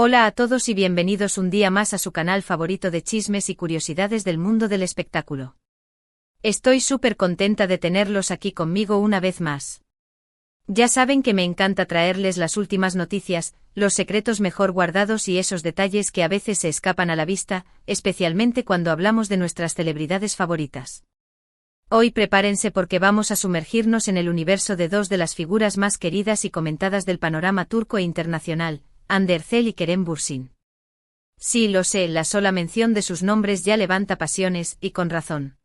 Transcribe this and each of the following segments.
Hola a todos y bienvenidos un día más a su canal favorito de chismes y curiosidades del mundo del espectáculo. Estoy súper contenta de tenerlos aquí conmigo una vez más. Ya saben que me encanta traerles las últimas noticias, los secretos mejor guardados y esos detalles que a veces se escapan a la vista, especialmente cuando hablamos de nuestras celebridades favoritas. Hoy prepárense porque vamos a sumergirnos en el universo de dos de las figuras más queridas y comentadas del panorama turco e internacional, Hande Erçel y Kerem Bürsin. Sí, lo sé, la sola mención de sus nombres ya levanta pasiones, y con razón.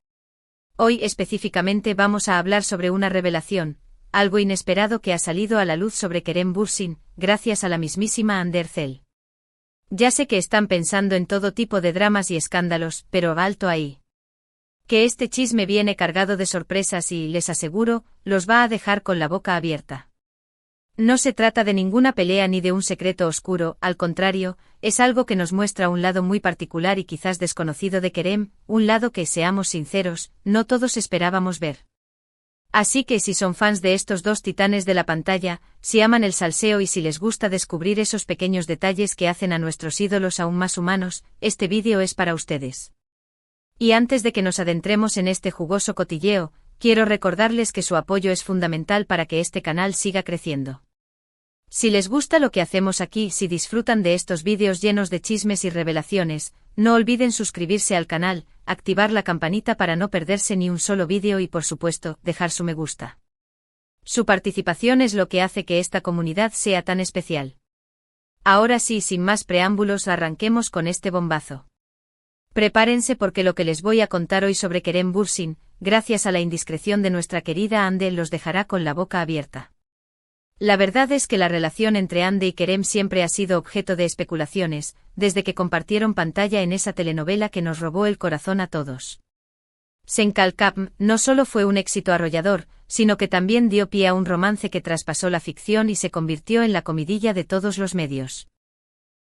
Hoy específicamente vamos a hablar sobre una revelación, algo inesperado que ha salido a la luz sobre Kerem Bürsin, gracias a la mismísima Hande Erçel. Ya sé que están pensando en todo tipo de dramas y escándalos, pero alto ahí. Que este chisme viene cargado de sorpresas y, les aseguro, los va a dejar con la boca abierta. No se trata de ninguna pelea ni de un secreto oscuro, al contrario, es algo que nos muestra un lado muy particular y quizás desconocido de Kerem, un lado que, seamos sinceros, no todos esperábamos ver. Así que si son fans de estos dos titanes de la pantalla, si aman el salseo y si les gusta descubrir esos pequeños detalles que hacen a nuestros ídolos aún más humanos, este vídeo es para ustedes. Y antes de que nos adentremos en este jugoso cotilleo, quiero recordarles que su apoyo es fundamental para que este canal siga creciendo. Si les gusta lo que hacemos aquí, si disfrutan de estos vídeos llenos de chismes y revelaciones, no olviden suscribirse al canal, activar la campanita para no perderse ni un solo vídeo y por supuesto, dejar su me gusta. Su participación es lo que hace que esta comunidad sea tan especial. Ahora sí, sin más preámbulos, arranquemos con este bombazo. Prepárense porque lo que les voy a contar hoy sobre Kerem Bürsin, gracias a la indiscreción de nuestra querida Hande, los dejará con la boca abierta. La verdad es que la relación entre Hande y Kerem siempre ha sido objeto de especulaciones, desde que compartieron pantalla en esa telenovela que nos robó el corazón a todos. Sen Kalkapm no solo fue un éxito arrollador, sino que también dio pie a un romance que traspasó la ficción y se convirtió en la comidilla de todos los medios.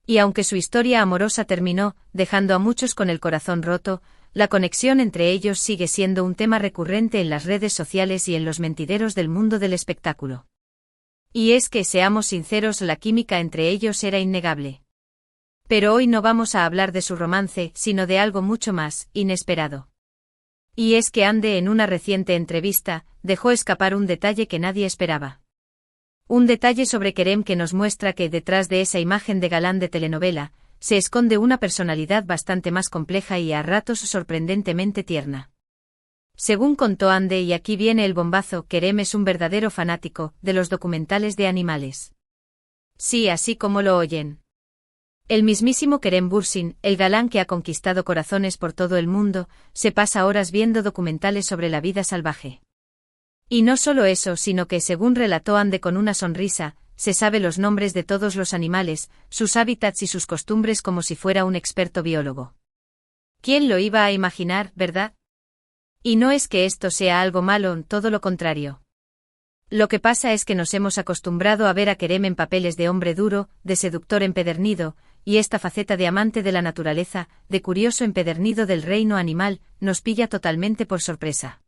Y aunque su historia amorosa terminó, dejando a muchos con el corazón roto, la conexión entre ellos sigue siendo un tema recurrente en las redes sociales y en los mentideros del mundo del espectáculo. Y es que, seamos sinceros, la química entre ellos era innegable. Pero hoy no vamos a hablar de su romance, sino de algo mucho más inesperado. Y es que Hande, en una reciente entrevista, dejó escapar un detalle que nadie esperaba. Un detalle sobre Kerem que nos muestra que detrás de esa imagen de galán de telenovela, se esconde una personalidad bastante más compleja y a ratos sorprendentemente tierna. Según contó Hande, y aquí viene el bombazo, Kerem es un verdadero fanático de los documentales de animales. Sí, así como lo oyen. El mismísimo Kerem Bürsin, el galán que ha conquistado corazones por todo el mundo, se pasa horas viendo documentales sobre la vida salvaje. Y no solo eso, sino que, según relató Hande con una sonrisa, se sabe los nombres de todos los animales, sus hábitats y sus costumbres como si fuera un experto biólogo. ¿Quién lo iba a imaginar, verdad? Y no es que esto sea algo malo, todo lo contrario. Lo que pasa es que nos hemos acostumbrado a ver a Kerem en papeles de hombre duro, de seductor empedernido, y esta faceta de amante de la naturaleza, de curioso empedernido del reino animal, nos pilla totalmente por sorpresa.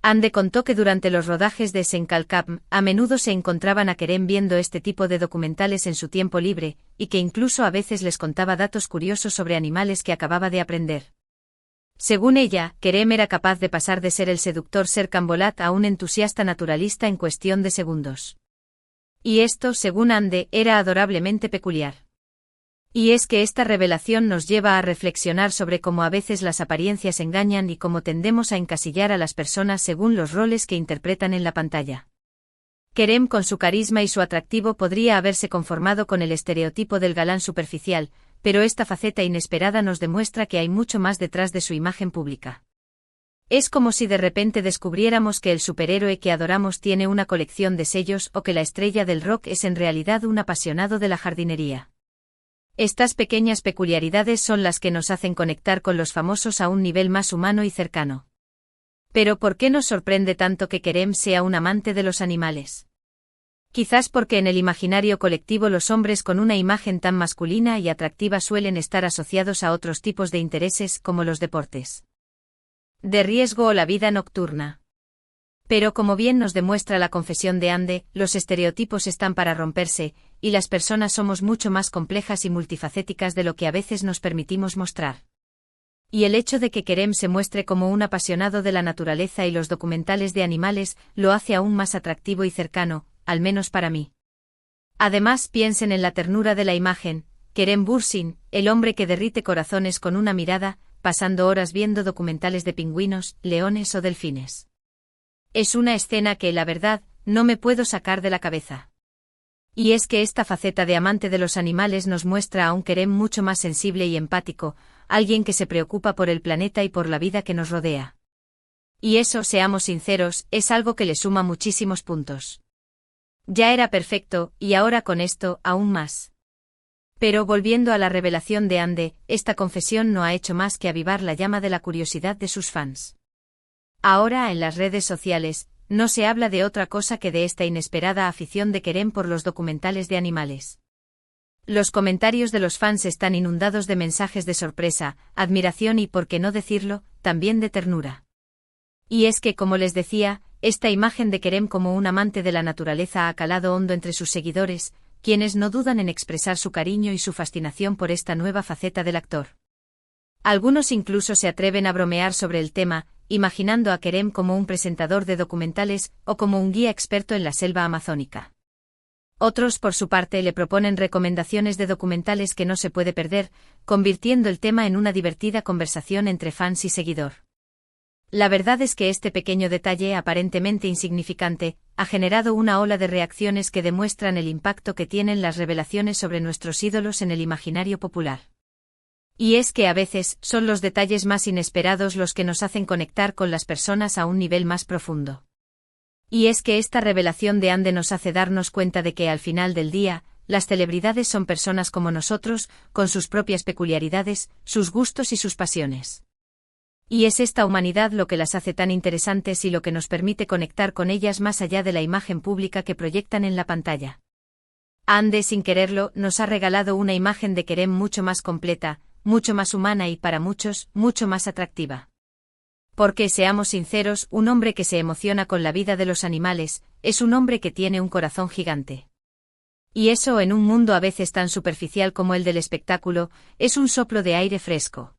Hande contó que durante los rodajes de Sen Kalkapm, a menudo se encontraban a Kerem viendo este tipo de documentales en su tiempo libre, y que incluso a veces les contaba datos curiosos sobre animales que acababa de aprender. Según ella, Kerem era capaz de pasar de ser el seductor Serkan Bolat a un entusiasta naturalista en cuestión de segundos. Y esto, según Hande, era adorablemente peculiar. Y es que esta revelación nos lleva a reflexionar sobre cómo a veces las apariencias engañan y cómo tendemos a encasillar a las personas según los roles que interpretan en la pantalla. Kerem, con su carisma y su atractivo, podría haberse conformado con el estereotipo del galán superficial, pero esta faceta inesperada nos demuestra que hay mucho más detrás de su imagen pública. Es como si de repente descubriéramos que el superhéroe que adoramos tiene una colección de sellos o que la estrella del rock es en realidad un apasionado de la jardinería. Estas pequeñas peculiaridades son las que nos hacen conectar con los famosos a un nivel más humano y cercano. Pero ¿por qué nos sorprende tanto que Kerem sea un amante de los animales? Quizás porque en el imaginario colectivo los hombres con una imagen tan masculina y atractiva suelen estar asociados a otros tipos de intereses como los deportes de riesgo o la vida nocturna. Pero como bien nos demuestra la confesión de Ande, los estereotipos están para romperse, y las personas somos mucho más complejas y multifacéticas de lo que a veces nos permitimos mostrar. Y el hecho de que Kerem se muestre como un apasionado de la naturaleza y los documentales de animales lo hace aún más atractivo y cercano, al menos para mí. Además, piensen en la ternura de la imagen, Kerem Bürsin, el hombre que derrite corazones con una mirada, pasando horas viendo documentales de pingüinos, leones o delfines. Es una escena que, la verdad, no me puedo sacar de la cabeza. Y es que esta faceta de amante de los animales nos muestra a un Kerem mucho más sensible y empático, alguien que se preocupa por el planeta y por la vida que nos rodea. Y eso, seamos sinceros, es algo que le suma muchísimos puntos. Ya era perfecto, y ahora con esto, aún más. Pero volviendo a la revelación de Ande, esta confesión no ha hecho más que avivar la llama de la curiosidad de sus fans. Ahora, en las redes sociales, no se habla de otra cosa que de esta inesperada afición de Kerem por los documentales de animales. Los comentarios de los fans están inundados de mensajes de sorpresa, admiración y, por qué no decirlo, también de ternura. Y es que, como les decía, esta imagen de Kerem como un amante de la naturaleza ha calado hondo entre sus seguidores, quienes no dudan en expresar su cariño y su fascinación por esta nueva faceta del actor. Algunos incluso se atreven a bromear sobre el tema, imaginando a Kerem como un presentador de documentales o como un guía experto en la selva amazónica. Otros, por su parte, le proponen recomendaciones de documentales que no se puede perder, convirtiendo el tema en una divertida conversación entre fans y seguidor. La verdad es que este pequeño detalle, aparentemente insignificante, ha generado una ola de reacciones que demuestran el impacto que tienen las revelaciones sobre nuestros ídolos en el imaginario popular. Y es que a veces son los detalles más inesperados los que nos hacen conectar con las personas a un nivel más profundo. Y es que esta revelación de Ande nos hace darnos cuenta de que al final del día, las celebridades son personas como nosotros, con sus propias peculiaridades, sus gustos y sus pasiones. Y es esta humanidad lo que las hace tan interesantes y lo que nos permite conectar con ellas más allá de la imagen pública que proyectan en la pantalla. Ande, sin quererlo, nos ha regalado una imagen de Kerem mucho más completa, mucho más humana y, para muchos, mucho más atractiva. Porque, seamos sinceros, un hombre que se emociona con la vida de los animales, es un hombre que tiene un corazón gigante. Y eso, en un mundo a veces tan superficial como el del espectáculo, es un soplo de aire fresco.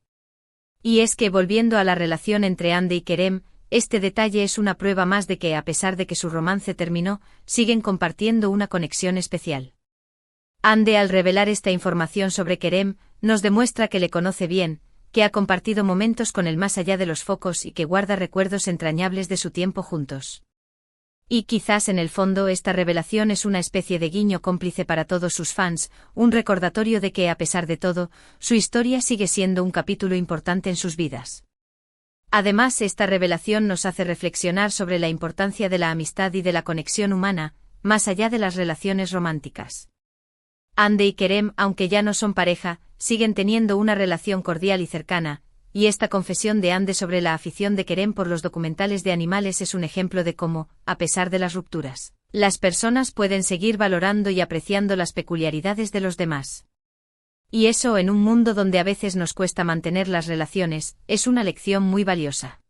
Y es que, volviendo a la relación entre Ande y Kerem, este detalle es una prueba más de que, a pesar de que su romance terminó, siguen compartiendo una conexión especial. Ande, al revelar esta información sobre Kerem, nos demuestra que le conoce bien, que ha compartido momentos con él más allá de los focos y que guarda recuerdos entrañables de su tiempo juntos. Y quizás en el fondo esta revelación es una especie de guiño cómplice para todos sus fans, un recordatorio de que, a pesar de todo, su historia sigue siendo un capítulo importante en sus vidas. Además, esta revelación nos hace reflexionar sobre la importancia de la amistad y de la conexión humana, más allá de las relaciones románticas. Ande y Kerem, aunque ya no son pareja, siguen teniendo una relación cordial y cercana, y esta confesión de Ande sobre la afición de Kerem por los documentales de animales es un ejemplo de cómo, a pesar de las rupturas, las personas pueden seguir valorando y apreciando las peculiaridades de los demás. Y eso, en un mundo donde a veces nos cuesta mantener las relaciones, es una lección muy valiosa.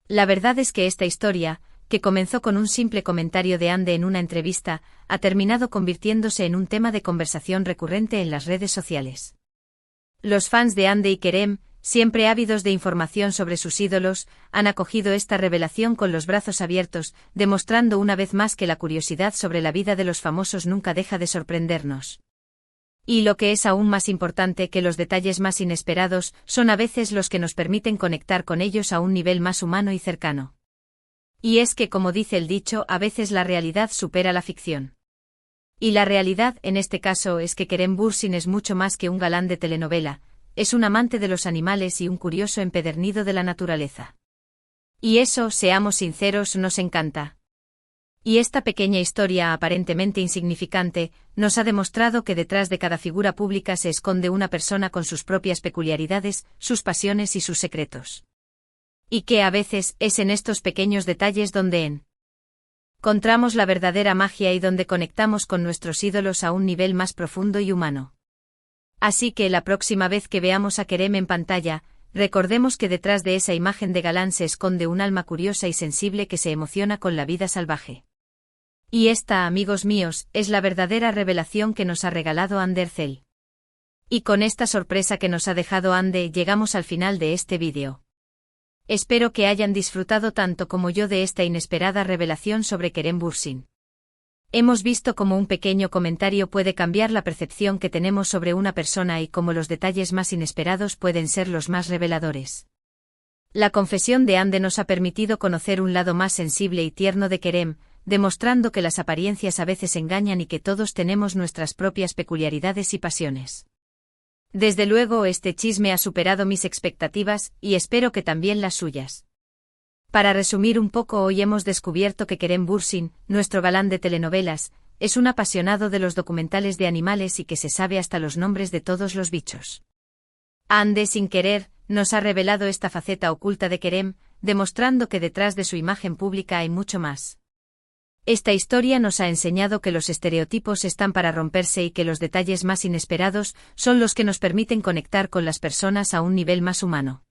La verdad es que esta historia, que comenzó con un simple comentario de Ande en una entrevista, ha terminado convirtiéndose en un tema de conversación recurrente en las redes sociales. Los fans de Ande y Kerem, siempre ávidos de información sobre sus ídolos, han acogido esta revelación con los brazos abiertos, demostrando una vez más que la curiosidad sobre la vida de los famosos nunca deja de sorprendernos. Y lo que es aún más importante, que los detalles más inesperados son a veces los que nos permiten conectar con ellos a un nivel más humano y cercano. Y es que, como dice el dicho, a veces la realidad supera la ficción. Y la realidad, en este caso, es que Kerem Bürsin es mucho más que un galán de telenovela, es un amante de los animales y un curioso empedernido de la naturaleza. Y eso, seamos sinceros, nos encanta. Y esta pequeña historia aparentemente insignificante, nos ha demostrado que detrás de cada figura pública se esconde una persona con sus propias peculiaridades, sus pasiones y sus secretos. Y que a veces es en estos pequeños detalles donde encontramos la verdadera magia y donde conectamos con nuestros ídolos a un nivel más profundo y humano. Así que la próxima vez que veamos a Kerem en pantalla, recordemos que detrás de esa imagen de galán se esconde un alma curiosa y sensible que se emociona con la vida salvaje. Y esta, amigos míos, es la verdadera revelación que nos ha regalado Andercel. Y con esta sorpresa que nos ha dejado Ande, llegamos al final de este vídeo. Espero que hayan disfrutado tanto como yo de esta inesperada revelación sobre Kerem Bürsin. Hemos visto cómo un pequeño comentario puede cambiar la percepción que tenemos sobre una persona y cómo los detalles más inesperados pueden ser los más reveladores. La confesión de Ande nos ha permitido conocer un lado más sensible y tierno de Kerem, demostrando que las apariencias a veces engañan y que todos tenemos nuestras propias peculiaridades y pasiones. Desde luego este chisme ha superado mis expectativas, y espero que también las suyas. Para resumir un poco, hoy hemos descubierto que Kerem Bürsin, nuestro galán de telenovelas, es un apasionado de los documentales de animales y que se sabe hasta los nombres de todos los bichos. Ande, sin querer, nos ha revelado esta faceta oculta de Kerem, demostrando que detrás de su imagen pública hay mucho más. Esta historia nos ha enseñado que los estereotipos están para romperse y que los detalles más inesperados son los que nos permiten conectar con las personas a un nivel más humano.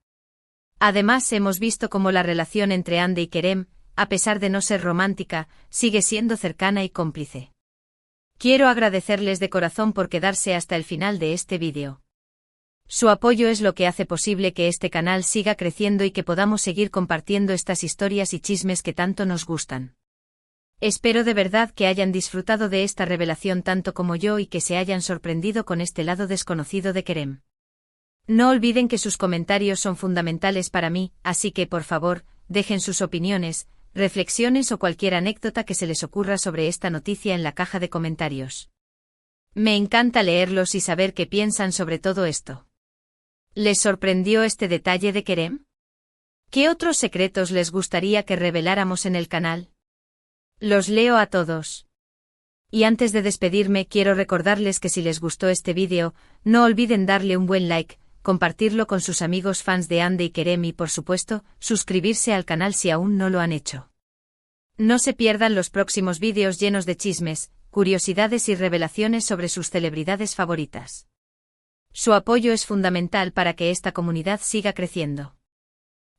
Además, hemos visto cómo la relación entre Ande y Kerem, a pesar de no ser romántica, sigue siendo cercana y cómplice. Quiero agradecerles de corazón por quedarse hasta el final de este vídeo. Su apoyo es lo que hace posible que este canal siga creciendo y que podamos seguir compartiendo estas historias y chismes que tanto nos gustan. Espero de verdad que hayan disfrutado de esta revelación tanto como yo y que se hayan sorprendido con este lado desconocido de Kerem. No olviden que sus comentarios son fundamentales para mí, así que por favor, dejen sus opiniones, reflexiones o cualquier anécdota que se les ocurra sobre esta noticia en la caja de comentarios. Me encanta leerlos y saber qué piensan sobre todo esto. ¿Les sorprendió este detalle de Kerem? ¿Qué otros secretos les gustaría que reveláramos en el canal? Los leo a todos. Y antes de despedirme, quiero recordarles que si les gustó este vídeo, no olviden darle un buen like, compartirlo con sus amigos fans de Ande y Kerem y por supuesto, suscribirse al canal si aún no lo han hecho. No se pierdan los próximos vídeos llenos de chismes, curiosidades y revelaciones sobre sus celebridades favoritas. Su apoyo es fundamental para que esta comunidad siga creciendo.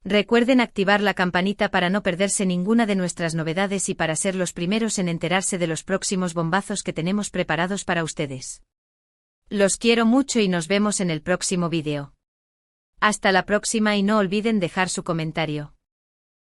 Recuerden activar la campanita para no perderse ninguna de nuestras novedades y para ser los primeros en enterarse de los próximos bombazos que tenemos preparados para ustedes. Los quiero mucho y nos vemos en el próximo vídeo. Hasta la próxima y no olviden dejar su comentario.